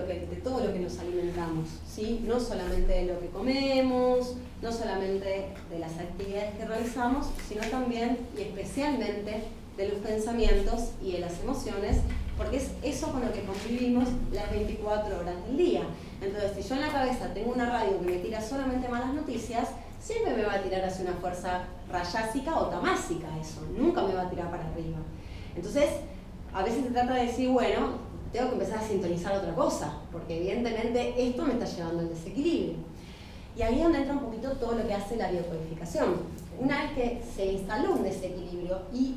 de todo lo que nos alimentamos, ¿sí? No solamente de lo que comemos, no solamente de las actividades que realizamos, sino también y especialmente de los pensamientos y de las emociones, porque es eso con lo que convivimos las 24 horas del día. Entonces, si yo en la cabeza tengo una radio que me tira solamente malas noticias, siempre me va a tirar hacia una fuerza rayásica o tamásica eso, nunca me va a tirar para arriba. Entonces, a veces se trata de decir, bueno, tengo que empezar a sintonizar otra cosa, porque evidentemente esto me está llevando al desequilibrio. Y ahí es donde entra un poquito todo lo que hace la biocodificación. Una vez que se instaló un desequilibrio, y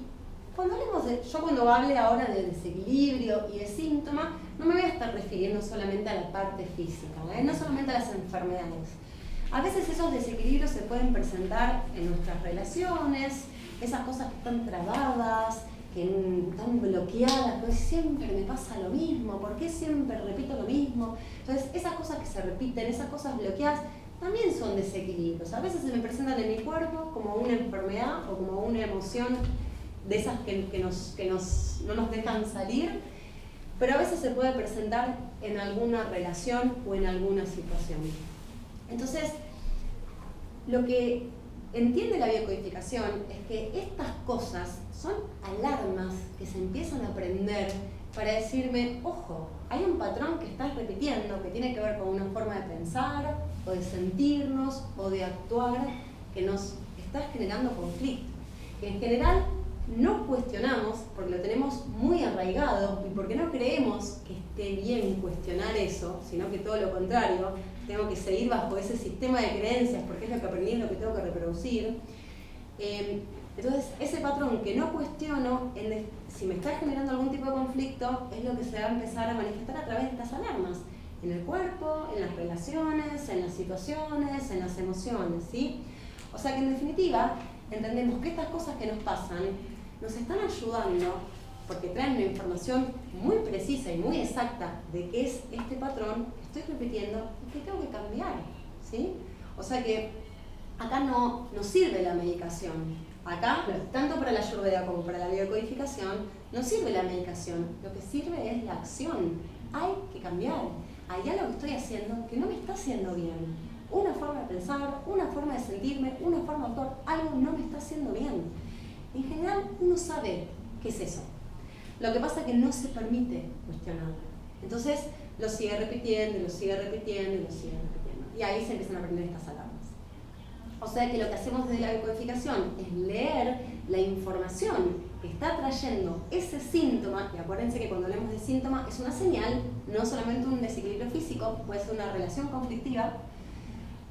cuando hablemos yo cuando hable ahora de desequilibrio y de síntoma, no me voy a estar refiriendo solamente a la parte física, no solamente a las enfermedades. A veces esos desequilibrios se pueden presentar en nuestras relaciones, esas cosas que están trabadas, que están bloqueadas, pues siempre me pasa lo mismo, ¿por qué siempre repito lo mismo? Entonces, esas cosas que se repiten, esas cosas bloqueadas, también son desequilibrios. A veces se me presentan en mi cuerpo como una enfermedad o como una emoción de esas que no nos dejan salir, pero a veces se puede presentar en alguna relación o en alguna situación. Entonces, lo que entiende la biocodificación es que estas cosas son alarmas que se empiezan a prender para decirme, ojo, hay un patrón que estás repitiendo que tiene que ver con una forma de pensar o de sentirnos o de actuar que nos está generando conflicto. Que en general no cuestionamos porque lo tenemos muy arraigado y porque no creemos que esté bien cuestionar eso, sino que todo lo contrario, tengo que seguir bajo ese sistema de creencias porque es lo que aprendí, es lo que tengo que reproducir. Entonces, ese patrón que no cuestiono, si me está generando algún tipo de conflicto, es lo que se va a empezar a manifestar a través de estas alarmas. En el cuerpo, en las relaciones, en las situaciones, en las emociones, ¿sí? O sea que en definitiva, entendemos que estas cosas que nos pasan nos están ayudando porque traen una información muy precisa y muy exacta de qué es este patrón que estoy repitiendo y que tengo que cambiar, ¿sí? O sea que acá no sirve la medicación. Acá, tanto para la Ayurveda como para la biocodificación, no sirve la medicación. Lo que sirve es la acción. Hay que cambiar. Hay algo que estoy haciendo que no me está haciendo bien. Una forma de pensar, una forma de sentirme, una forma de actuar, algo no me está haciendo bien. En general, uno sabe qué es eso. Lo que pasa es que no se permite cuestionarlo. Entonces, lo sigue repitiendo, y lo sigue repitiendo, y lo sigue repitiendo. Y ahí se empiezan a aprender estas alarmas. O sea que lo que hacemos desde la biocodificación es leer la información que está trayendo ese síntoma, y acuérdense que cuando hablamos de síntoma es una señal, no solamente un desequilibrio físico, puede ser una relación conflictiva.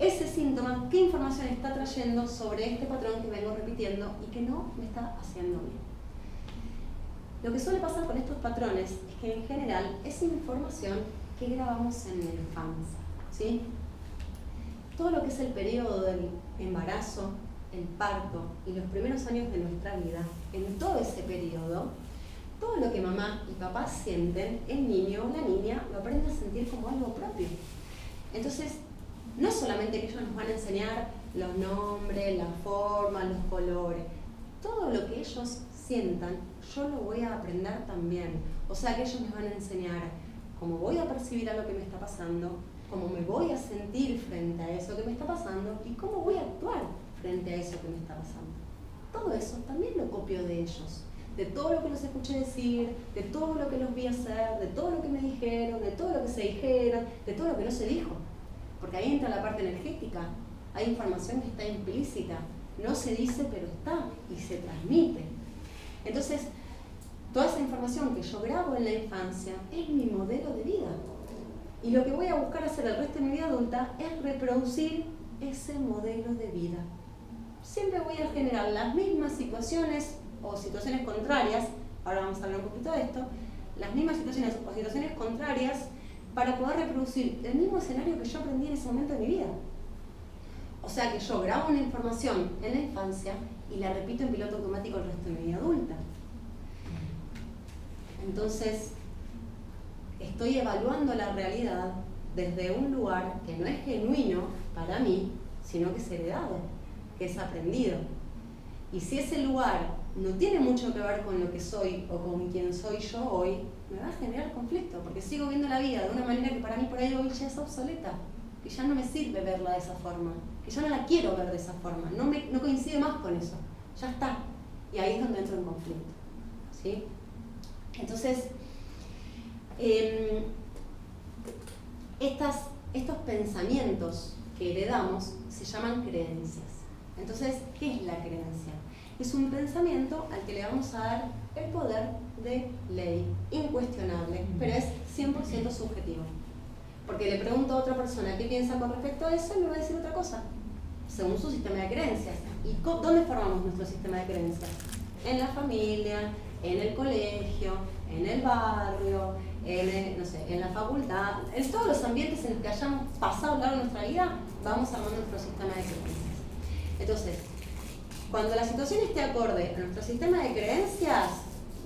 Ese síntoma, ¿qué información está trayendo sobre este patrón que vengo repitiendo y que no me está haciendo bien? Lo que suele pasar con estos patrones es que en general es información que grabamos en la infancia, ¿sí? Todo lo que es el periodo del embarazo, el parto y los primeros años de nuestra vida, en todo ese periodo, todo lo que mamá y papá sienten, el niño o la niña lo aprende a sentir como algo propio. Entonces, no solamente que ellos nos van a enseñar los nombres, la forma, los colores, todo lo que ellos sientan, yo lo voy a aprender también. O sea que ellos me van a enseñar cómo voy a percibir a lo que me está pasando, cómo me voy a sentir frente a eso que me está pasando y cómo voy a actuar frente a eso que me está pasando. Todo eso también lo copio de ellos, de todo lo que los escuché decir, de todo lo que los vi hacer, de todo lo que me dijeron, de todo lo que se dijeron, de todo lo que no se dijo. Porque ahí entra la parte energética, hay información que está implícita, no se dice pero está y se transmite. Entonces, toda esa información que yo grabo en la infancia es mi modelo de vida. Y lo que voy a buscar hacer el resto de mi vida adulta es reproducir ese modelo de vida. Siempre voy a generar las mismas situaciones o situaciones contrarias, ahora vamos a hablar un poquito de esto, las mismas situaciones o situaciones contrarias para poder reproducir el mismo escenario que yo aprendí en ese momento de mi vida. O sea que yo grabo una información en la infancia y la repito en piloto automático el resto de mi vida adulta. Entonces, estoy evaluando la realidad desde un lugar que no es genuino para mí, sino que es heredado, que es aprendido. Y si ese lugar no tiene mucho que ver con lo que soy o con quién soy yo hoy, me va a generar conflicto, porque sigo viendo la vida de una manera que para mí por ahí hoy ya es obsoleta, que ya no me sirve verla de esa forma, que ya no la quiero ver de esa forma, no coincide más con eso, ya está. Y ahí es donde entro en conflicto, ¿sí? Entonces, estos pensamientos que heredamos se llaman creencias. Entonces, ¿qué es la creencia? Es un pensamiento al que le vamos a dar el poder de ley, incuestionable, pero es 100% subjetivo. Porque le pregunto a otra persona qué piensa con respecto a eso y me va a decir otra cosa, según su sistema de creencias. ¿Y dónde formamos nuestro sistema de creencias? En la familia, en el colegio, en el barrio, en la facultad, en todos los ambientes en los que hayamos pasado a lo largo de nuestra vida, vamos armando nuestro sistema de creencias. Entonces, cuando la situación esté acorde a nuestro sistema de creencias,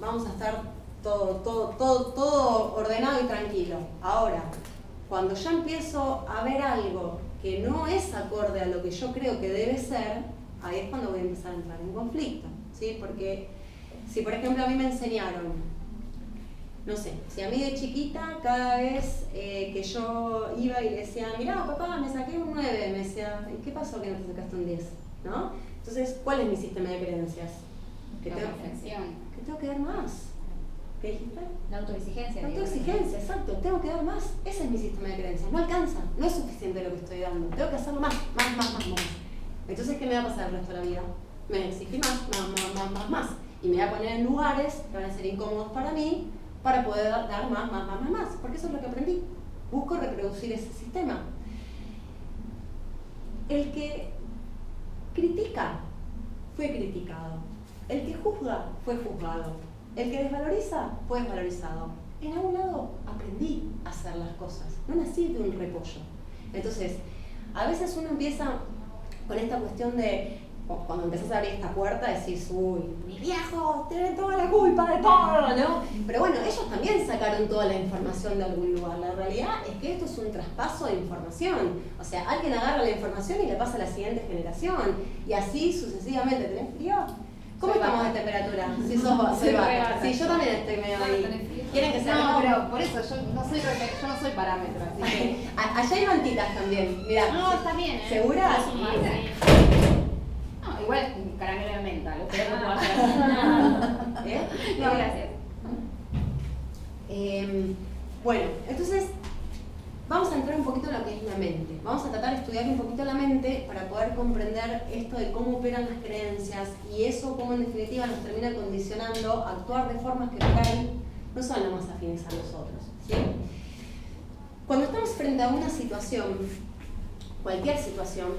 vamos a estar todo ordenado y tranquilo. Ahora, cuando ya empiezo a ver algo que no es acorde a lo que yo creo que debe ser, ahí es cuando voy a empezar a entrar en conflicto, ¿sí? Porque si por ejemplo a mí me enseñaron, no sé, si a mí de chiquita cada vez que yo iba y le decía, mirá papá, me saqué un 9, me decía, ¿y qué pasó que no te sacaste un 10? ¿No? Entonces, ¿cuál es mi sistema de creencias? Que tengo que dar más. ¿Qué dijiste? La autoexigencia. La autoexigencia, exacto, tengo que dar más. Ese es mi sistema de creencias. No alcanza, no es suficiente lo que estoy dando. Tengo que hacerlo más. Entonces, ¿qué me va a pasar el resto de la vida? Me voy a exigir más. Y me voy a poner en lugares que van a ser incómodos para mí para poder dar más. Porque eso es lo que aprendí. Busco reproducir ese sistema. El que critica fue criticado. El que juzga fue juzgado. El que desvaloriza fue desvalorizado. En algún lado aprendí a hacer las cosas. No nací de un repollo. Entonces, a veces uno empieza con esta cuestión de, cuando empezás a abrir esta puerta, decís, uy, mis viejos tienen toda la culpa de todo, ¿no? Pero bueno, ellos también sacaron toda la información de algún lugar. La realidad es que esto es un traspaso de información. O sea, alguien agarra la información y la pasa a la siguiente generación. Y así sucesivamente. ¿Tenés frío? ¿Cómo estamos de temperatura? Si sos vos, soy vaca. Sí, yo también estoy medio ahí. ¿Quieren que sea? No, pero por eso yo no soy parámetro, así que... Allá hay mantitas también, mirá. No, está bien, ¿eh? ¿Segura? Sí. No, igual caramelo de menta, lo que no puedo hacer. No, gracias. Bueno, entonces vamos a entrar un poquito en lo que es la mente. Vamos a tratar de estudiar un poquito la mente para poder comprender esto de cómo operan las creencias y eso cómo en definitiva nos termina condicionando a actuar de formas que por ahí no son las más afines a nosotros, ¿sí? Cuando estamos frente a una situación, cualquier situación,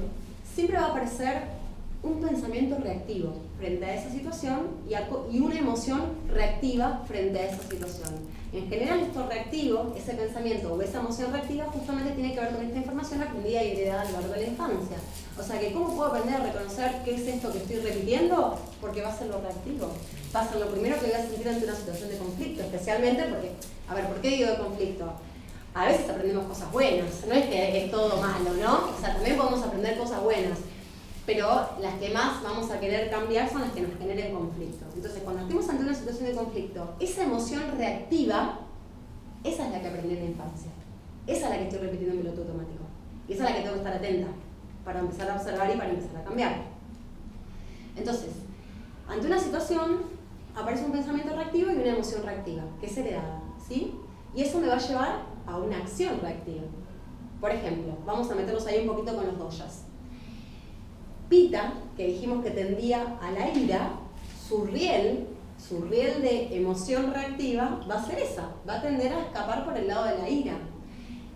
siempre va a aparecer un pensamiento reactivo frente a esa situación y una emoción reactiva frente a esa situación. En general esto reactivo, ese pensamiento o esa emoción reactiva justamente tiene que ver con esta información aprendida y heredada a lo largo de la infancia. O sea que ¿cómo puedo aprender a reconocer qué es esto que estoy repitiendo? Porque va a ser lo reactivo. Va a ser lo primero que voy a sentir ante una situación de conflicto, especialmente porque, a ver, ¿por qué digo de conflicto? A veces aprendemos cosas buenas, no es que es todo malo, ¿no? O sea, también podemos aprender cosas buenas. Pero las que más vamos a querer cambiar son las que nos generen conflicto. Entonces, cuando estemos ante una situación de conflicto, esa emoción reactiva, esa es la que aprendí en la infancia. Esa es la que estoy repitiendo en piloto automático. Y esa es la que tengo que estar atenta para empezar a observar y para empezar a cambiar. Entonces, ante una situación, aparece un pensamiento reactivo y una emoción reactiva, que es heredada, ¿sí? Y eso me va a llevar a una acción reactiva. Por ejemplo, vamos a meternos ahí un poquito con los doyas. Pita, que dijimos que tendía a la ira, su riel de emoción reactiva va a ser esa, va a tender a escapar por el lado de la ira.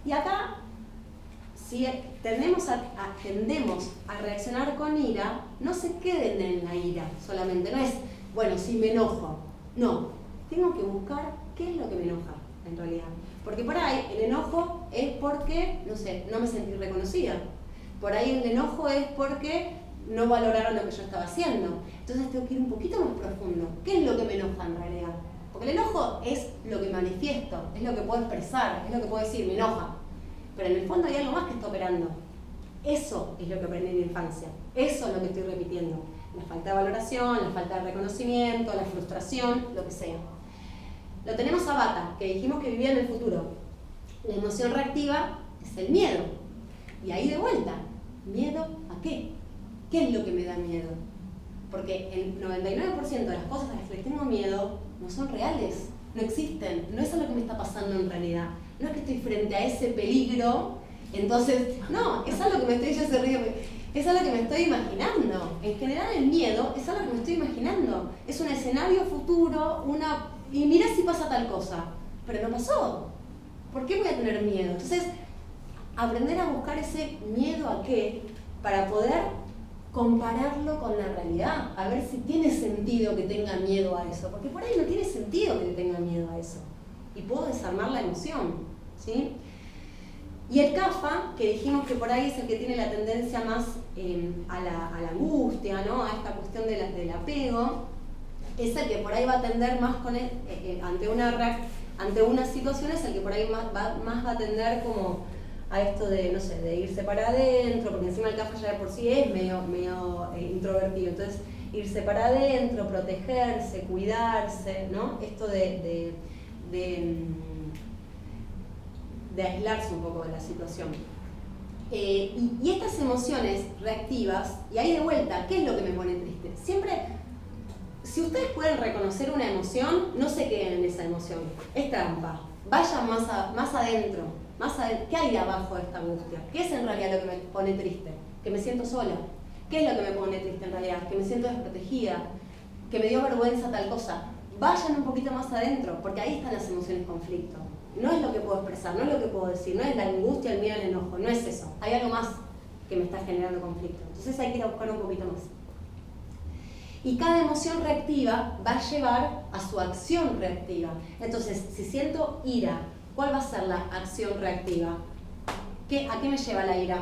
Y acá, si tendemos a reaccionar con ira, no se queden en la ira solamente, no es, bueno, si me enojo. No, tengo que buscar qué es lo que me enoja en realidad. Porque por ahí el enojo es porque, no sé, no me sentí reconocida. Por ahí el enojo es porque no valoraron lo que yo estaba haciendo. Entonces tengo que ir un poquito más profundo. ¿Qué es lo que me enoja en realidad? Porque el enojo es lo que manifiesto, es lo que puedo expresar, es lo que puedo decir, me enoja. Pero en el fondo hay algo más que está operando. Eso es lo que aprendí en la infancia, eso es lo que estoy repitiendo. La falta de valoración, la falta de reconocimiento, la frustración, lo que sea. Lo tenemos a Bata, que dijimos que vivía en el futuro. La emoción reactiva es el miedo. Y ahí de vuelta, ¿miedo a qué? ¿Qué es lo que me da miedo? Porque el 99% de las cosas a las que les tengo miedo no son reales, no existen, no es a lo que me está pasando en realidad. No es que estoy frente a ese peligro, entonces, no, es algo que me estoy, yo se río, es algo que me estoy imaginando. En general el miedo es algo que me estoy imaginando. Es un escenario futuro, y mira si pasa tal cosa, pero no pasó. ¿Por qué voy a tener miedo? Entonces, aprender a buscar ese miedo a qué, para poder compararlo con la realidad, a ver si tiene sentido que tenga miedo a eso, porque por ahí no tiene sentido que tenga miedo a eso, y puedo desarmar la emoción, ¿sí? Y el CAFA, que dijimos que por ahí es el que tiene la tendencia más a la angustia, ¿no? A esta cuestión del apego, es el que por ahí va a tender más con ante una situación, es el que por ahí más va a tender como a esto de, no sé, de irse para adentro, porque encima el CAFA ya de por sí es medio introvertido, entonces irse para adentro, protegerse, cuidarse, ¿no? Esto de aislarse un poco de la situación. Y estas emociones reactivas, y ahí de vuelta, ¿qué es lo que me pone triste? Siempre, si ustedes pueden reconocer una emoción, no se queden en esa emoción, es trampa, vayan más adentro, ¿qué hay de abajo de esta angustia? ¿Qué es en realidad lo que me pone triste? Que me siento sola. ¿Qué es lo que me pone triste en realidad? Que me siento desprotegida, que me dio vergüenza tal cosa. Vayan un poquito más adentro, porque ahí están las emociones conflicto. No es lo que puedo expresar, no es lo que puedo decir, no es la angustia, el miedo, el enojo, no es eso. Hay algo más que me está generando conflicto. Entonces hay que ir a buscar un poquito más. Y cada emoción reactiva va a llevar a su acción reactiva. Entonces, si siento ira, ¿cuál va a ser la acción reactiva? ¿A qué me lleva la ira?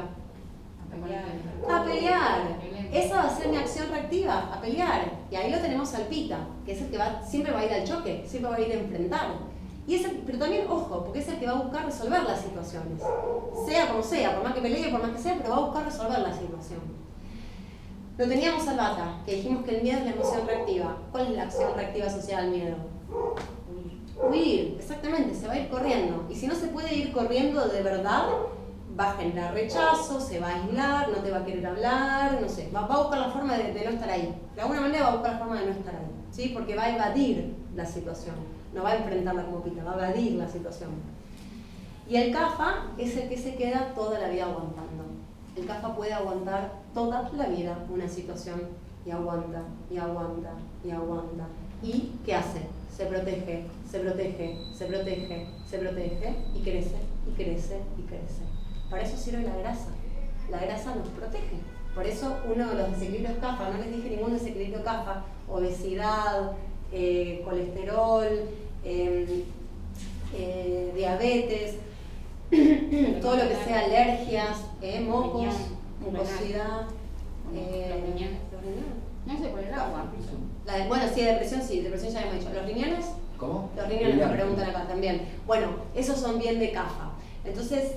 A pelear. Esa va a ser mi acción reactiva, a pelear. Y ahí lo tenemos al pita, que es el que siempre va a ir al choque, siempre va a ir a enfrentar. Pero también, ojo, porque es el que va a buscar resolver las situaciones. Sea como sea, por más que pelee, por más que sea, pero va a buscar resolver la situación. Lo teníamos al Bata, que dijimos que el miedo es la emoción reactiva. ¿Cuál es la acción reactiva asociada al miedo? Huir, exactamente, se va a ir corriendo. Y si no se puede ir corriendo de verdad, va a generar rechazo, se va a aislar, no te va a querer hablar, no sé, va a buscar la forma de no estar ahí. De alguna manera va a buscar la forma de no estar ahí, ¿sí? Porque va a evadir la situación, no va a enfrentarla como pita, va a evadir la situación. Y el CAFA es el que se queda toda la vida aguantando. El CAFA puede aguantar toda la vida una situación y aguanta, y aguanta, y aguanta. ¿Y qué hace? Se protege, se protege, se protege, se protege y crece, y crece, y crece. Para eso sirve la grasa. La grasa nos protege. Por eso uno de los desequilibrios CAFA, no les dije ningún desequilibrio CAFA, obesidad, colesterol, diabetes, todo lo que sea alergias, mocos, mucosidad, los riñones. No sé, por el agua. Bueno, sí, depresión ya hemos dicho. ¿Los riñones? ¿Cómo? Los riñones me preguntan acá también. Bueno, esos son bien de CAFA. Entonces,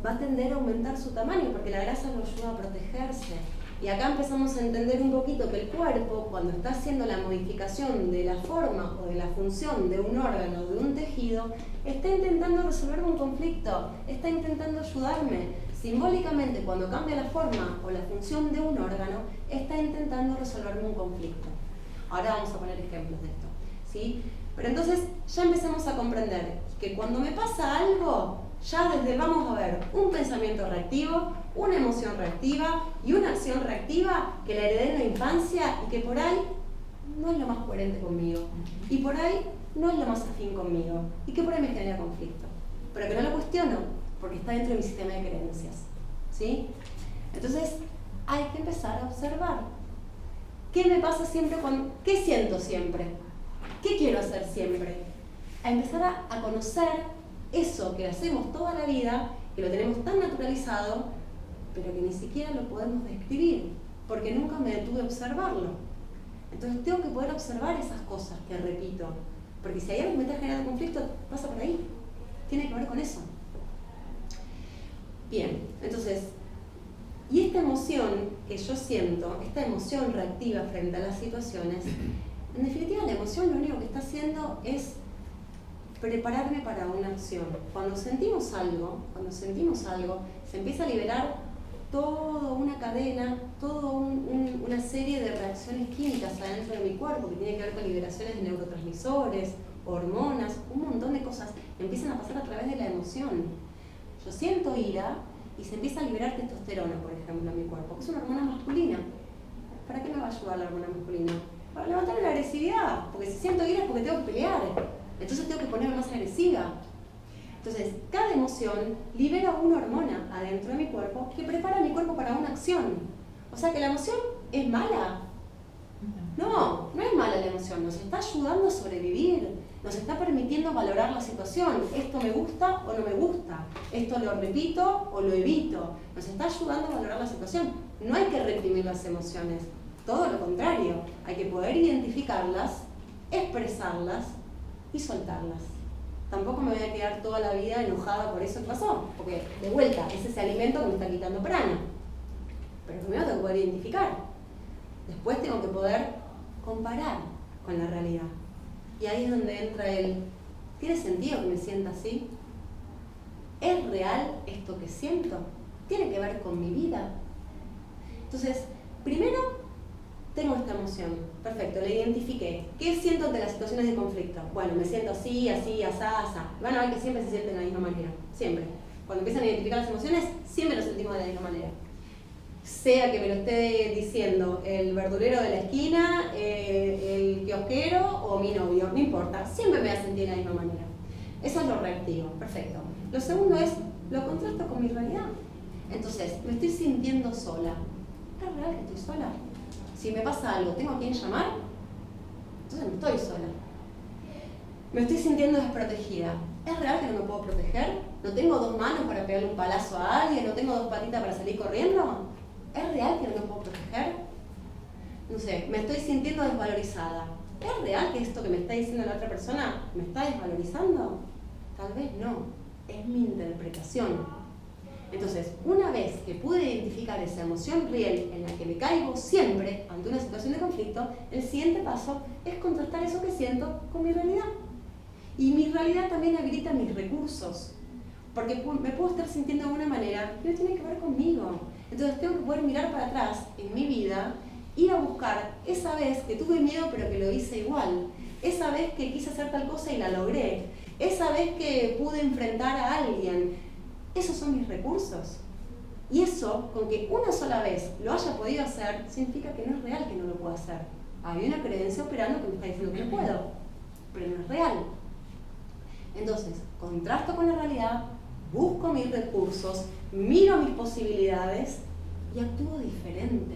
va a tender a aumentar su tamaño porque la grasa lo ayuda a protegerse. Y acá empezamos a entender un poquito que el cuerpo, cuando está haciendo la modificación de la forma o de la función de un órgano o de un tejido, está intentando resolver un conflicto, está intentando ayudarme. Simbólicamente, cuando cambia la forma o la función de un órgano, está intentando resolverme un conflicto. Ahora vamos a poner ejemplos de esto, ¿sí? Pero entonces ya empezamos a comprender que cuando me pasa algo, ya vamos a ver un pensamiento reactivo, una emoción reactiva y una acción reactiva que la heredé en la infancia y que por ahí no es lo más coherente conmigo y por ahí no es lo más afín conmigo y que por ahí me genera conflicto, pero que no lo cuestiono porque está dentro de mi sistema de creencias, ¿sí? Entonces hay que empezar a observar qué me pasa siempre, qué siento siempre, qué quiero hacer siempre, a empezar a conocer eso que hacemos toda la vida, que lo tenemos tan naturalizado, pero que ni siquiera lo podemos describir, porque nunca me detuve a observarlo. Entonces tengo que poder observar esas cosas que repito, porque si hay algo que me está generando conflicto, pasa por ahí, tiene que ver con eso. Bien, entonces, Y esta emoción que yo siento, esta emoción reactiva frente a las situaciones, en definitiva la emoción lo único que está haciendo es prepararme para una acción. Cuando sentimos algo, se empieza a liberar toda una cadena, toda una serie de reacciones químicas adentro de mi cuerpo que tiene que ver con liberaciones de neurotransmisores, hormonas, un montón de cosas empiezan a pasar a través de la emoción. Yo siento ira y se empieza a liberar testosterona, por ejemplo, en mi cuerpo, que es una hormona masculina. ¿Para qué me va a ayudar la hormona masculina? Para levantar la agresividad, porque si siento ira es porque tengo que pelear, entonces tengo que ponerme más agresiva. Entonces, cada emoción libera una hormona adentro de mi cuerpo que prepara a mi cuerpo para una acción. O sea que la emoción es mala. No, no es mala la emoción, nos está ayudando a sobrevivir, nos está permitiendo valorar la situación. Esto me gusta o no me gusta, esto lo repito o lo evito. Nos está ayudando a valorar la situación. No hay que reprimir las emociones, todo lo contrario. Hay que poder identificarlas, expresarlas y soltarlas. Tampoco me voy a quedar toda la vida enojada por eso que pasó, porque de vuelta, es ese alimento que me está quitando prana. Pero primero tengo que poder identificar. Después tengo que poder comparar con la realidad. Y ahí es donde entra ¿tiene sentido que me sienta así? ¿Es real esto que siento? ¿Tiene que ver con mi vida? Entonces, primero tengo esta emoción. Perfecto, la identifiqué. ¿Qué siento ante las situaciones de conflicto? Bueno, me siento así, así, asá, asá. Van a ver que siempre se sienten de la misma manera. Siempre. Cuando empiezan a identificar las emociones, siempre lo sentimos de la misma manera. Sea que me lo esté diciendo el verdulero de la esquina, el kiosquero o mi novio, no importa, siempre me voy a sentir de la misma manera. Eso es lo reactivo, perfecto. Lo segundo es, lo contrasto con mi realidad. Entonces, me estoy sintiendo sola. ¿Es real que estoy sola? Si me pasa algo, ¿tengo a quién llamar? Entonces no estoy sola. Me estoy sintiendo desprotegida. ¿Es real que no me puedo proteger? ¿No tengo dos manos para pegarle un palazo a alguien? ¿No tengo dos patitas para salir corriendo? ¿Es real que no me puedo proteger? No sé, me estoy sintiendo desvalorizada. ¿Es real que esto que me está diciendo la otra persona me está desvalorizando? Tal vez no, es mi interpretación. Entonces, una vez que pude identificar esa emoción real en la que me caigo siempre ante una situación de conflicto, el siguiente paso es contrastar eso que siento con mi realidad. Y mi realidad también habilita mis recursos, porque me puedo estar sintiendo de una manera que no tiene que ver conmigo. Entonces tengo que poder mirar para atrás en mi vida, ir a buscar esa vez que tuve miedo pero que lo hice igual, esa vez que quise hacer tal cosa y la logré, esa vez que pude enfrentar a alguien. Esos son mis recursos. Y eso, con que una sola vez lo haya podido hacer, significa que no es real que no lo pueda hacer. Hay una creencia operando que me está diciendo que no puedo, pero no es real. Entonces, contrasto con la realidad, busco mis recursos, miro mis posibilidades y actúo diferente.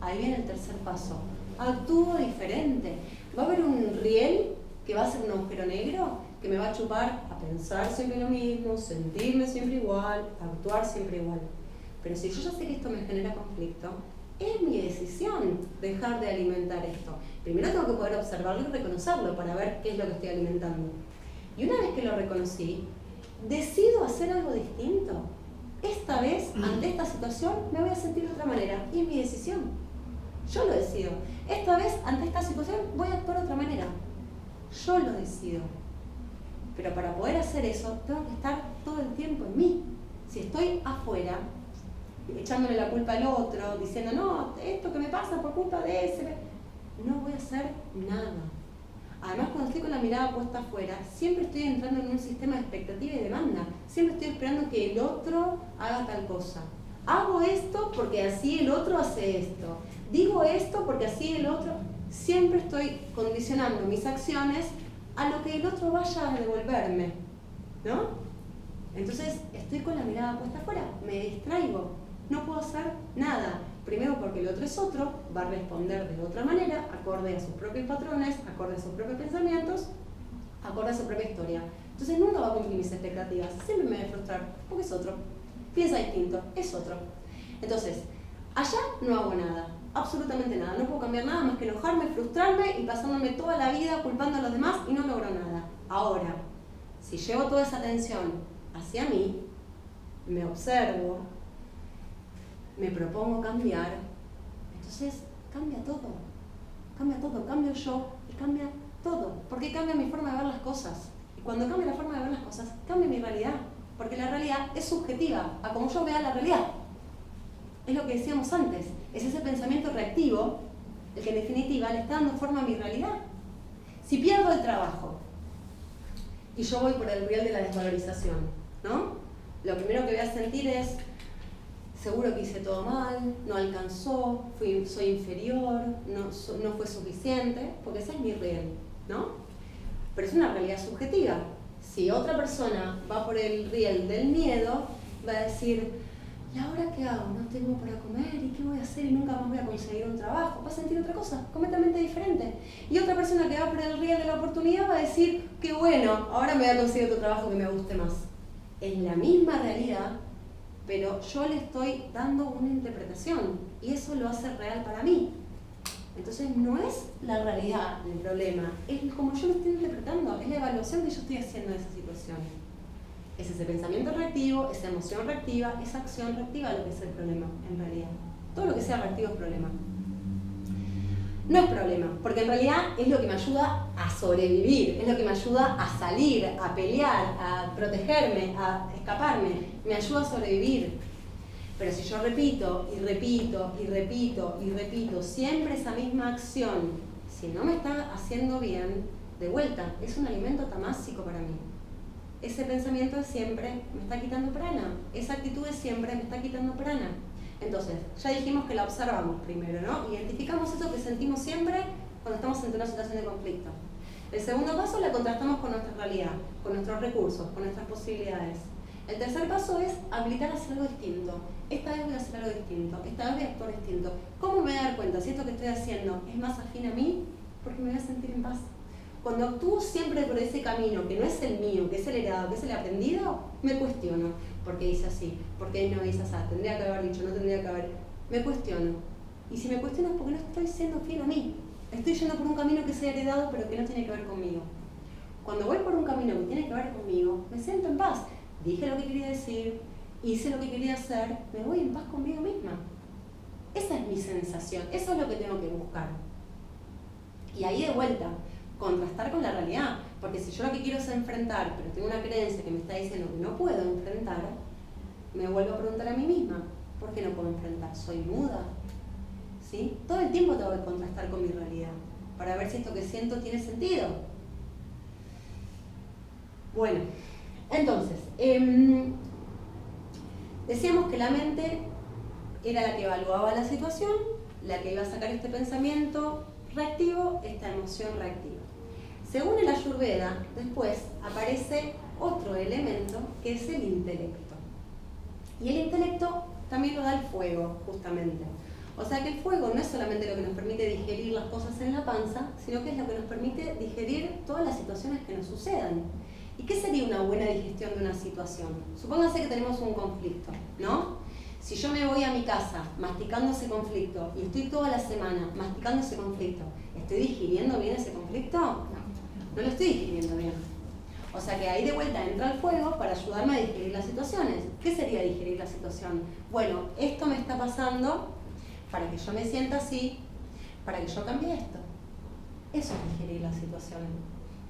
Ahí viene el tercer paso. Actúo diferente. Va a haber un riel que va a ser un agujero negro que me va a chupar a pensar siempre lo mismo, sentirme siempre igual, actuar siempre igual. Pero si yo ya sé que esto me genera conflicto, es mi decisión dejar de alimentar esto. Primero tengo que poder observarlo y reconocerlo para ver qué es lo que estoy alimentando. Y una vez que lo reconocí, decido hacer algo distinto. Esta vez, ante esta situación, me voy a sentir de otra manera. Y es mi decisión. Yo lo decido. Esta vez, ante esta situación, voy a actuar de otra manera. Yo lo decido. Pero para poder hacer eso, tengo que estar todo el tiempo en mí. Si estoy afuera, echándole la culpa al otro, diciendo, no, esto que me pasa por culpa de ese, no voy a hacer nada. Además, cuando estoy con la mirada puesta afuera, siempre estoy entrando en un sistema de expectativa y demanda. Siempre estoy esperando que el otro haga tal cosa. Hago esto porque así el otro hace esto. Digo esto porque así el otro... Siempre estoy condicionando mis acciones a lo que el otro vaya a devolverme, ¿no? Entonces, estoy con la mirada puesta afuera, me distraigo, no puedo hacer nada. Primero porque el otro es otro, va a responder de otra manera, acorde a sus propios patrones, acorde a sus propios pensamientos, acorde a su propia historia. Entonces nunca va a cumplir mis expectativas, siempre me voy a frustrar, porque es otro. Piensa distinto, es otro. Entonces, allá no hago nada, absolutamente nada. No puedo cambiar nada más que enojarme, frustrarme y pasándome toda la vida culpando a los demás y no logro nada. Ahora, si llevo toda esa atención hacia mí, me observo, me propongo cambiar, entonces cambia todo, cambio yo y cambia todo, porque cambia mi forma de ver las cosas. Y cuando cambia la forma de ver las cosas, cambia mi realidad, porque la realidad es subjetiva a como yo vea la realidad. Es lo que decíamos antes, es ese pensamiento reactivo el que en definitiva le está dando forma a mi realidad. Si pierdo el trabajo y yo voy por el riel de la desvalorización, ¿no? Lo primero que voy a sentir es, seguro que hice todo mal, no alcanzó, soy inferior, no fue suficiente, porque ese es mi riel, ¿no? Pero es una realidad subjetiva. Si otra persona va por el riel del miedo, va a decir, ¿y ahora qué hago? No tengo para comer, ¿y qué voy a hacer? Y nunca más voy a conseguir un trabajo. Va a sentir otra cosa, completamente diferente. Y otra persona que va por el riel de la oportunidad va a decir, qué bueno, ahora me voy a conseguir otro trabajo que me guste más. Es la misma realidad, pero yo le estoy dando una interpretación y eso lo hace real para mí. Entonces no es la realidad el problema, es como yo lo estoy interpretando, es la evaluación que yo estoy haciendo de esa situación. Es ese pensamiento reactivo, esa emoción reactiva, esa acción reactiva lo que es el problema en realidad. Todo lo que sea reactivo es problema. No es problema, porque en realidad es lo que me ayuda a sobrevivir, es lo que me ayuda a salir, a pelear, a protegerme, a escaparme, me ayuda a sobrevivir. Pero si yo repito y repito y repito y repito siempre esa misma acción, si no me está haciendo bien, de vuelta, es un alimento tamásico para mí. Ese pensamiento de siempre me está quitando prana, esa actitud de siempre me está quitando prana. Entonces, ya dijimos que la observamos primero, ¿no? Identificamos eso que sentimos siempre cuando estamos ante una situación de conflicto. El segundo paso, la contrastamos con nuestra realidad, con nuestros recursos, con nuestras posibilidades. El tercer paso es habilitar a hacer algo distinto. Esta vez voy a hacer algo distinto, esta vez voy a actuar distinto. ¿Cómo me voy a dar cuenta si esto que estoy haciendo es más afín a mí? Porque me voy a sentir en paz. Cuando actúo siempre por ese camino que no es el mío, que es el heredado, que es el aprendido, me cuestiono. ¿Por qué hice así? ¿Por qué no hice así? ¿Tendría que haber dicho? ¿No tendría que haber? Me cuestiono. Y si me cuestiono es porque no estoy siendo fiel a mí. Estoy yendo por un camino que sea heredado pero que no tiene que ver conmigo. Cuando voy por un camino que tiene que ver conmigo, me siento en paz. Dije lo que quería decir, hice lo que quería hacer, me voy en paz conmigo misma. Esa es mi sensación, eso es lo que tengo que buscar. Y ahí de vuelta, contrastar con la realidad, porque si yo lo que quiero es enfrentar, pero tengo una creencia que me está diciendo que no puedo enfrentar, me vuelvo a preguntar a mí misma, ¿por qué no puedo enfrentar? ¿Soy muda? ¿Sí? Todo el tiempo tengo que contrastar con mi realidad, para ver si esto que siento tiene sentido. Bueno, entonces, decíamos que la mente era la que evaluaba la situación, la que iba a sacar este pensamiento reactivo, esta emoción reactiva. Según el Ayurveda, después aparece otro elemento que es el intelecto. Y el intelecto también lo da el fuego, justamente. O sea que el fuego no es solamente lo que nos permite digerir las cosas en la panza, sino que es lo que nos permite digerir todas las situaciones que nos sucedan. ¿Y qué sería una buena digestión de una situación? Supóngase que tenemos un conflicto, ¿no? Si yo me voy a mi casa masticando ese conflicto y estoy toda la semana masticando ese conflicto, ¿estoy digiriendo bien ese conflicto? No lo estoy digiriendo bien. O sea que ahí de vuelta entra el fuego para ayudarme a digerir las situaciones. ¿Qué sería digerir la situación? Bueno, esto me está pasando para que yo me sienta así, para que yo cambie esto. Eso es digerir la situación.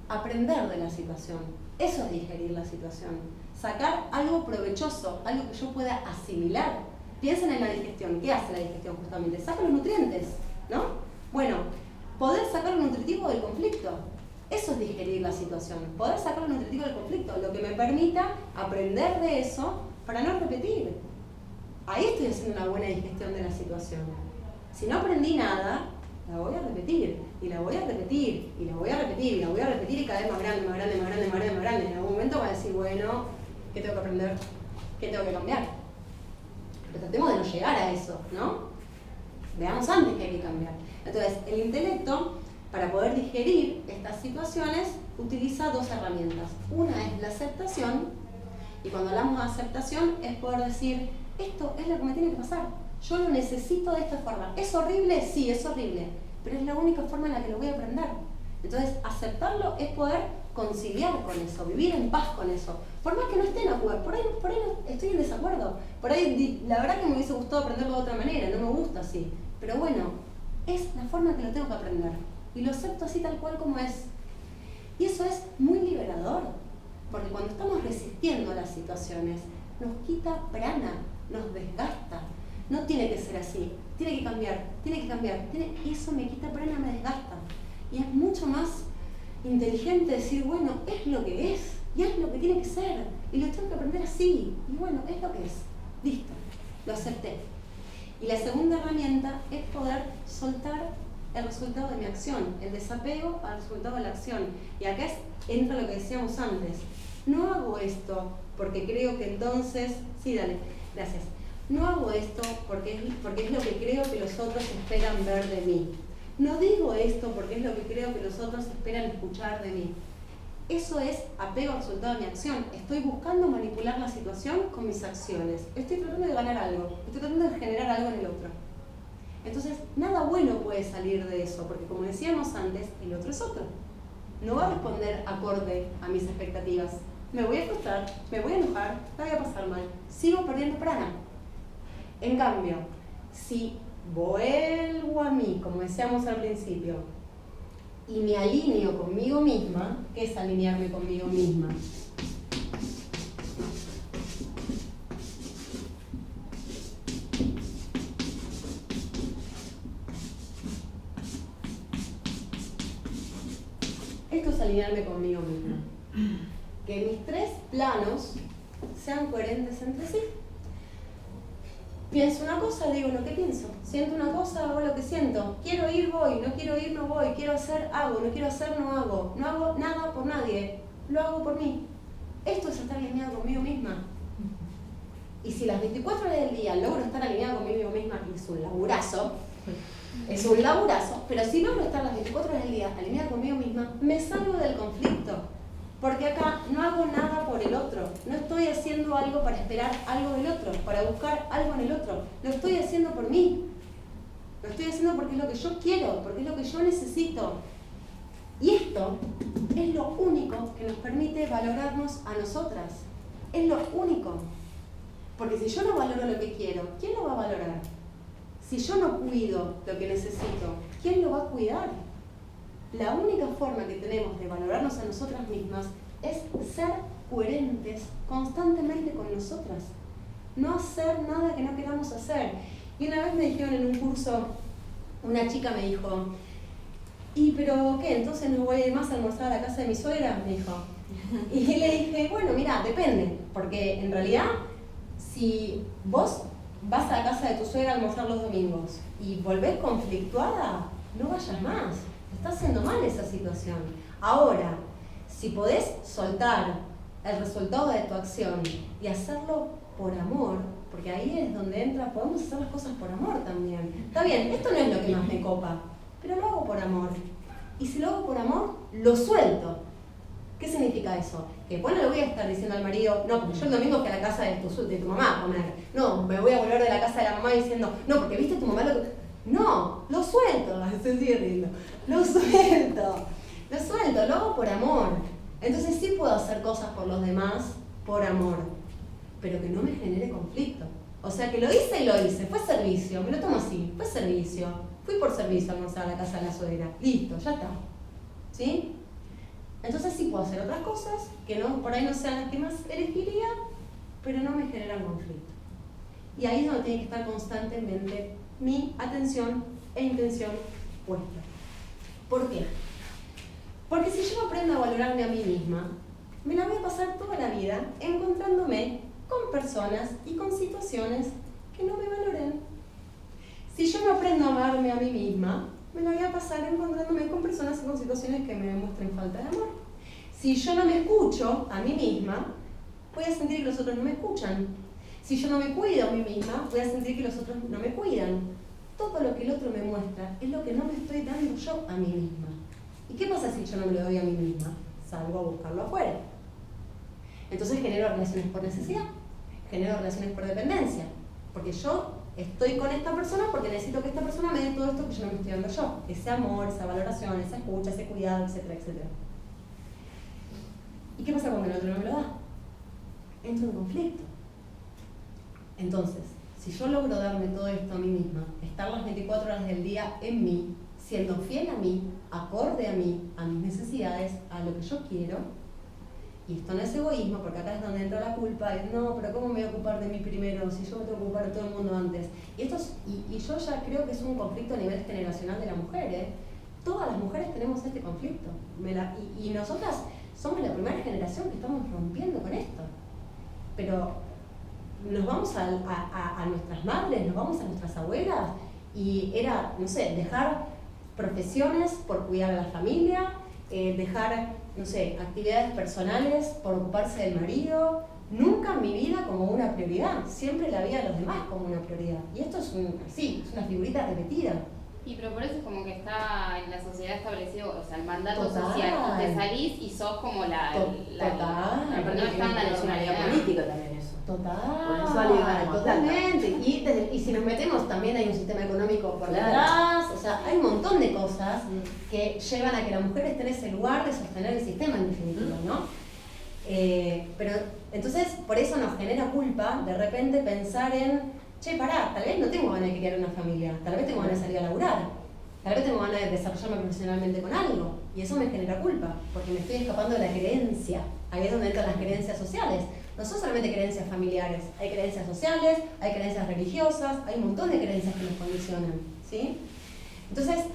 Aprender de la situación. Eso es digerir la situación. Sacar algo provechoso, algo que yo pueda asimilar. Piensen en la digestión. ¿Qué hace la digestión justamente? Saca los nutrientes, ¿no? Bueno, poder sacar lo nutritivo del conflicto. Eso es digerir la situación. Poder sacar lo nutritivo del conflicto. Lo que me permita aprender de eso para no repetir. Ahí estoy haciendo una buena digestión de la situación. Si no aprendí nada, la voy a repetir, y la voy a repetir, y la voy a repetir, y la voy a repetir, y cada vez más grande, más grande, más grande, más grande, más grande. En algún momento va a decir, bueno, ¿qué tengo que aprender? ¿Qué tengo que cambiar? Pero tratemos de no llegar a eso, ¿no? Veamos antes que hay que cambiar. Entonces, el intelecto, para poder digerir estas situaciones, utiliza dos herramientas. Una es la aceptación, y cuando hablamos de aceptación es poder decir, esto es lo que me tiene que pasar. Yo lo necesito de esta forma. ¿Es horrible? Sí, es horrible. Pero es la única forma en la que lo voy a aprender. Entonces, aceptarlo es poder conciliar con eso, vivir en paz con eso. Por más que no esté en acuerdo, por ahí no estoy en desacuerdo. Por ahí la verdad que me hubiese gustado aprenderlo de otra manera, no me gusta así. Pero bueno, es la forma en que lo tengo que aprender. Y lo acepto así tal cual como es. Y eso es muy liberador. Porque cuando estamos resistiendo a las situaciones, nos quita prana, nos desgasta. No tiene que ser así. Tiene que cambiar, tiene que cambiar. Y eso me quita prana, me desgasta. Y es mucho más inteligente decir, bueno, es lo que es. Y es lo que tiene que ser. Y lo tengo que aprender así. Y bueno, es lo que es. Listo. Lo acepté. Y la segunda herramienta es poder soltar el resultado de mi acción, el desapego al resultado de la acción. Y acá entra lo que decíamos antes. No hago esto porque creo que entonces... Sí, dale, gracias. No hago esto porque es lo que creo que los otros esperan ver de mí. No digo esto porque es lo que creo que los otros esperan escuchar de mí. Eso es apego al resultado de mi acción. Estoy buscando manipular la situación con mis acciones. Estoy tratando de ganar algo. Estoy tratando de generar algo en el otro. Entonces, nada bueno puede salir de eso, porque como decíamos antes, el otro es otro. No va a responder acorde a mis expectativas. Me voy a frustrar, me voy a enojar, la voy a pasar mal. Sigo perdiendo prana. En cambio, si vuelvo a mí, como decíamos al principio, y me alineo conmigo misma, ¿qué es alinearme conmigo misma? Esto es alinearme conmigo misma. Que mis tres planos sean coherentes entre sí. Pienso una cosa, digo lo que pienso. Siento una cosa, hago lo que siento. Quiero ir, voy. No quiero ir, no voy. Quiero hacer, hago. No quiero hacer, no hago. No hago nada por nadie. Lo hago por mí. Esto es estar alineado conmigo misma. Y si las 24 horas del día logro estar alineado conmigo misma, y es un laburazo, pero si logro estar las 24 horas del día alineada conmigo misma, me salgo del conflicto. Porque acá no hago nada por el otro. No estoy haciendo algo para esperar algo del otro, para buscar algo en el otro. Lo estoy haciendo por mí. Lo estoy haciendo porque es lo que yo quiero, porque es lo que yo necesito. Y esto es lo único que nos permite valorarnos a nosotras. Es lo único. Porque si yo no valoro lo que quiero, ¿quién lo va a valorar? Si yo no cuido lo que necesito, ¿quién lo va a cuidar? La única forma que tenemos de valorarnos a nosotras mismas es ser coherentes constantemente con nosotras. No hacer nada que no queramos hacer. Y una vez me dijeron en un curso, una chica me dijo, ¿y pero qué? ¿Entonces no voy a ir más a almorzar a la casa de mi suegra? Me dijo. Y le dije, bueno, mira, depende. Porque en realidad, si vos vas a la casa de tu suegra a almorzar los domingos y volvés conflictuada, no vayas más. Está haciendo mal esa situación. Ahora, si podés soltar el resultado de tu acción y hacerlo por amor, porque ahí es donde entra, podemos hacer las cosas por amor también. Está bien, esto no es lo que más me copa, pero lo hago por amor. Y si lo hago por amor, lo suelto. ¿Qué significa eso? Que después no le voy a estar diciendo al marido, no, porque yo el domingo fui a la casa de tu mamá a comer. No, me voy a volver de la casa de la mamá diciendo, no, porque viste tu mamá lo que... No, lo suelto, se sigue riendo. Lo suelto, lo hago por amor. Entonces sí puedo hacer cosas por los demás por amor, pero que no me genere conflicto. O sea que lo hice y lo hice, fue servicio, me lo tomo así, fue servicio. Fui por servicio a almorzar a la casa de la suegra, listo, ya está. ¿Sí? Entonces sí puedo hacer otras cosas que no, por ahí no sean las que más elegiría, pero no me generan conflicto. Y ahí es donde tiene que estar constantemente mi atención e intención puesta. ¿Por qué? Porque si yo aprendo a valorarme a mí misma, me la voy a pasar toda la vida encontrándome con personas y con situaciones que no me valoren. Si yo no aprendo a amarme a mí misma, me la voy a pasar encontrándome con personas y con situaciones que me demuestren falta de amor. Si yo no me escucho a mí misma, voy a sentir que los otros no me escuchan. Si yo no me cuido a mí misma, voy a sentir que los otros no me cuidan. Todo lo que el otro me muestra es lo que no me estoy dando yo a mí misma. ¿Y qué pasa si yo no me lo doy a mí misma? Salgo a buscarlo afuera. Entonces genero relaciones por necesidad, genero relaciones por dependencia. Porque yo estoy con esta persona porque necesito que esta persona me dé todo esto que yo no me estoy dando yo. Ese amor, esa valoración, esa escucha, ese cuidado, etcétera, etcétera. ¿Y qué pasa cuando el otro no me lo da? Entro en conflicto. Entonces, si yo logro darme todo esto a mí misma, estar las 24 horas del día en mí, siendo fiel a mí, acorde a mí, a mis necesidades, a lo que yo quiero, y esto no es egoísmo, porque acá es donde entra la culpa, es no, pero ¿cómo me voy a ocupar de mí primero si yo me tengo que ocupar de todo el mundo antes? Y yo ya creo que es un conflicto a nivel generacional de la mujer, ¿eh? Todas las mujeres tenemos este conflicto, y nosotras somos la primera generación que estamos rompiendo con esto, pero nos vamos a nuestras madres, nos vamos a nuestras abuelas, y era, no sé, dejar profesiones por cuidar a la familia, dejar, no sé, actividades personales por ocuparse del marido. Nunca en mi vida como una prioridad, siempre la vida de los demás como una prioridad. Y esto es es una figurita repetida. Y pero por eso es como que está en la sociedad establecido, o sea, el mandato Total. social. Te salís y sos como la Total. no está en la personalidad política también eso. Total, totalmente. Y si nos metemos, también hay un sistema económico por detrás, o sea, hay un montón de cosas que llevan a que la mujer esté en ese lugar de sostener el sistema, en definitiva, ¿no? Pero entonces, por eso nos genera culpa de repente pensar en, che, pará, tal vez no tengo ganas de criar una familia, tal vez tengo ganas de salir a laburar, tal vez tengo ganas de desarrollarme profesionalmente con algo, y eso me genera culpa, porque me estoy escapando de la creencia. Ahí es donde entran las creencias sociales. No son solamente creencias familiares, hay creencias sociales, hay creencias religiosas, hay un montón de creencias que nos condicionan, ¿sí? Entonces,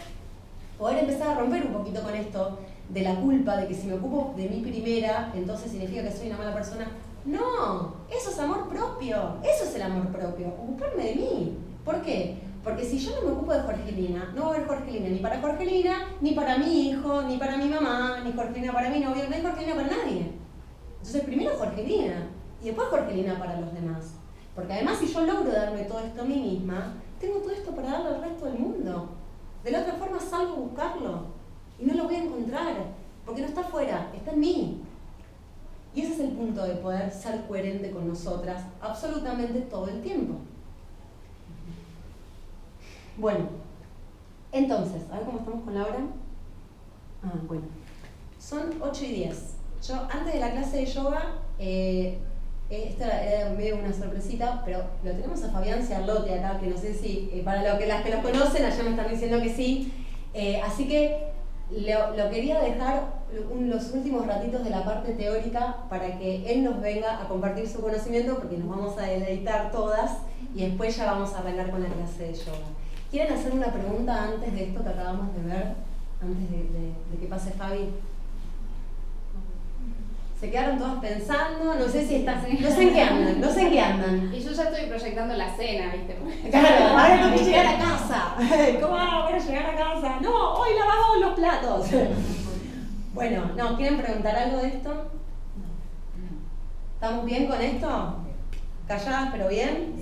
poder empezar a romper un poquito con esto de la culpa, de que si me ocupo de mí primera, entonces significa que soy una mala persona. No, eso es amor propio, eso es el amor propio, ocuparme de mí. ¿Por qué? Porque si yo no me ocupo de Jorgelina, no va a haber Jorgelina ni para Jorgelina, ni para mi hijo, ni para mi mamá, ni Jorgelina para mi novio, no hay Jorgelina para nadie. Entonces primero Jorgelina, y después Jorgelina para los demás. Porque además si yo logro darme todo esto a mí misma, tengo todo esto para darle al resto del mundo. De la otra forma salgo a buscarlo, y no lo voy a encontrar, porque no está afuera, está en mí. Y ese es el punto de poder ser coherente con nosotras absolutamente todo el tiempo. Bueno, entonces, a ver cómo estamos con la hora. Bueno, son 8:10. Yo antes de la clase de yoga, esta era medio una sorpresita, pero lo tenemos a Fabián Ciarlotti acá, que no sé si, para las que los conocen, allá me están diciendo que sí. Así que lo quería dejar los últimos ratitos de la parte teórica para que él nos venga a compartir su conocimiento, porque nos vamos a editar todas y después ya vamos a arrancar con la clase de yoga. ¿Quieren hacer una pregunta antes de esto que acabamos de ver? Antes de que pase Fabi. Se quedaron todas pensando, no sé si están, no sé en qué andan. Y yo ya estoy proyectando la cena, ¿viste? Claro, ahora tengo que llegar a casa. ¿Cómo voy a llegar a casa? No, hoy lavamos los platos. Bueno, no, ¿quieren preguntar algo de esto? ¿Estamos bien con esto? ¿Calladas pero bien?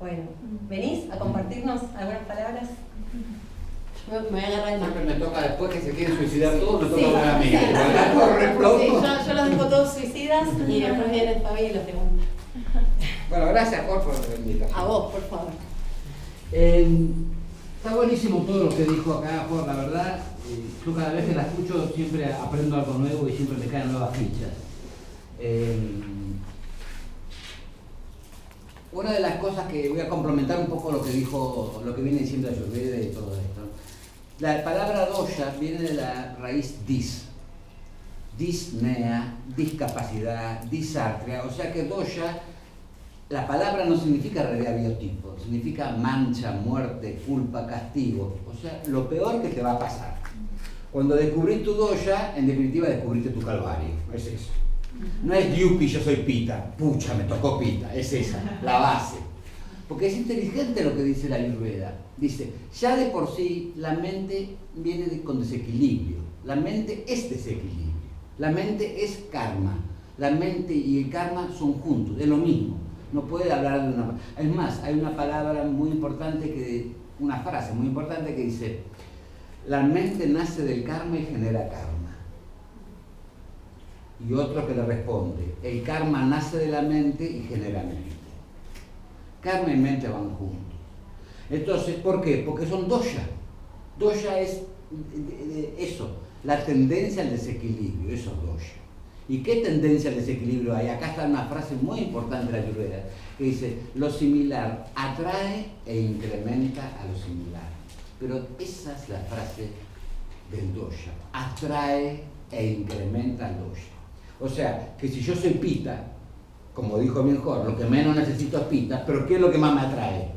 Bueno, ¿venís a compartirnos algunas palabras? Me voy a agarrar el Siempre me toca después que se quieren suicidar todos, me toca Sí, hablar a mí. sí, yo los dejo todos suicidas y después viene Fabi y los pregunta. Bueno, gracias por la invitación. A vos, por favor. Está buenísimo todo lo que dijo acá, Jorge, la verdad. Yo cada vez que la escucho siempre aprendo algo nuevo y siempre me caen nuevas fichas. Una de las cosas que voy a complementar un poco lo que dijo, lo que viene diciendo Ayurveda y todo esto. La palabra dosha viene de la raíz disnea, discapacidad, disartria, o sea que dosha, la palabra no significa realidad biotipo, significa mancha, muerte, culpa, castigo, o sea, lo peor que te va a pasar. Cuando descubrís tu dosha, en definitiva descubriste tu calvario, es eso. No es yupi, yo soy pita, pucha, me tocó pita, es esa, la base. Porque es inteligente lo que dice la Ayurveda. Dice, ya de por sí la mente viene con desequilibrio. La mente es desequilibrio. La mente es karma. La mente y el karma son juntos, es lo mismo. No puede hablar de una... Es más, hay una palabra muy importante, una frase muy importante que dice, la mente nace del karma y genera karma. Y otro que le responde, el karma nace de la mente y genera mente. Karma y mente van juntos. Entonces, ¿por qué? Porque son dosha. Dosha es eso, la tendencia al desequilibrio, eso es dosha. ¿Y qué tendencia al desequilibrio hay? Acá está una frase muy importante de la Ayurveda, que dice, lo similar atrae e incrementa a lo similar. Pero esa es la frase del dosha, atrae e incrementa al dosha. O sea, que si yo soy Pitta, como dijo mejor, lo que menos necesito es Pitta, pero ¿qué es lo que más me atrae?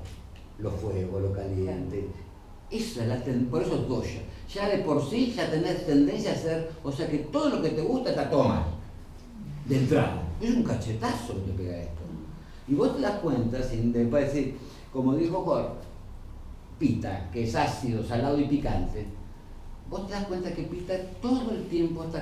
Lo fuego, lo caliente. Esa es por eso es dosha. Ya de por sí ya tenés tendencia a hacer, o sea que todo lo que te gusta te tomas de entrada. Es un cachetazo que te pega esto. Y vos te das cuenta, sin después decir, como dijo Jorge, Pitta, que es ácido, salado y picante, vos te das cuenta que Pitta todo el tiempo está